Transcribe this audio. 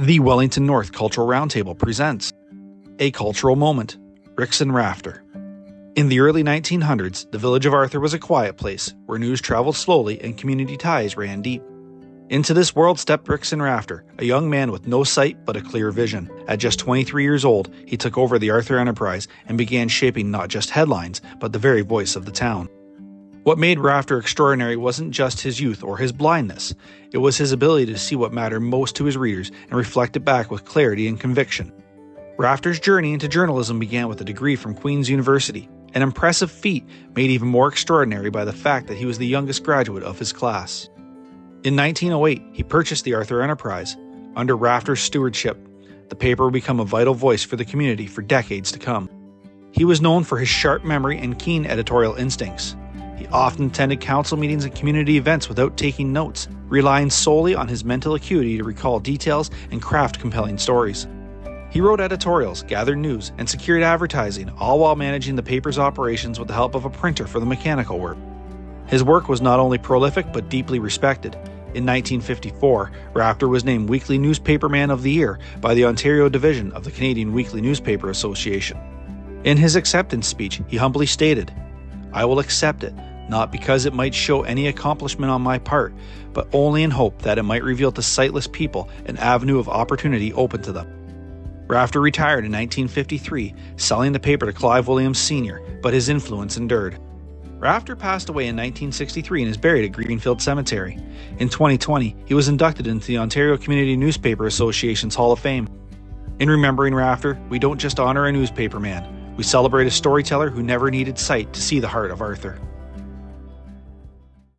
The Wellington North Cultural Roundtable presents A Cultural Moment, Rixon Rafter. In the early 1900s, the village of Arthur was a quiet place where news traveled slowly and community ties ran deep. Into this world stepped Rixon Rafter, a young man with no sight but a clear vision. At just 23 years old, he took over the Arthur enterprise and began shaping not just headlines, but the very voice of the town. What made Rafter extraordinary wasn't just his youth or his blindness. It was his ability to see what mattered most to his readers and reflect it back with clarity and conviction. Rafter's journey into journalism began with a degree from Queen's University, an impressive feat made even more extraordinary by the fact that he was the youngest graduate of his class. In 1908, he purchased the Arthur Enterprise. Under Rafter's stewardship, the paper would become a vital voice for the community for decades to come. He was known for his sharp memory and keen editorial instincts. He often attended council meetings and community events without taking notes, relying solely on his mental acuity to recall details and craft compelling stories. He wrote editorials, gathered news, and secured advertising, all while managing the paper's operations with the help of a printer for the mechanical work. His work was not only prolific but deeply respected. In 1954, Rafter was named Weekly Newspaperman of the Year by the Ontario Division of the Canadian Weekly Newspaper Association. In his acceptance speech, he humbly stated, "I will accept it, not because it might show any accomplishment on my part, but only in hope that it might reveal to sightless people an avenue of opportunity open to them." Rafter retired in 1953, selling the paper to Clive Williams Sr., but his influence endured. Rafter passed away in 1963 and is buried at Greenfield Cemetery. In 2020, he was inducted into the Ontario Community Newspaper Association's Hall of Fame. In remembering Rafter, we don't just honor a newspaper man, we celebrate a storyteller who never needed sight to see the heart of Arthur.